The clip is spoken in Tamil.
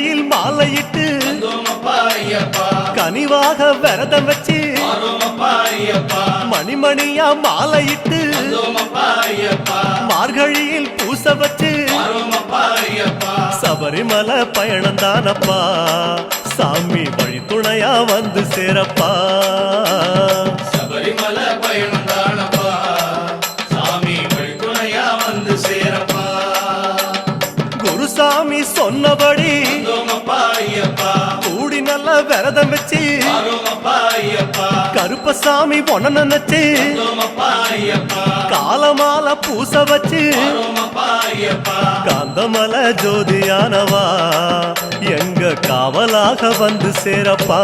கையில் மாலையிட்டு கனிவாக விரதம் வச்சு மணிமணியா மாலையிட்டு மார்கழியில் பூச வச்சு சபரிமலை பயணம் தானப்பா சாமி வழி துணையா வந்து சேரப்பா சபரிமலை பயணம் தானப்பா சாமி வழி துணையா வந்து சேரப்பா குருசாமி சொன்னபடி கூடி நல்ல விரதம் வச்சு கருப்பசாமி பொண்ண நினைச்சு காலமால பூச வச்சு காந்தமல ஜோதியானவா எங்க காவலாக வந்து சேரப்பா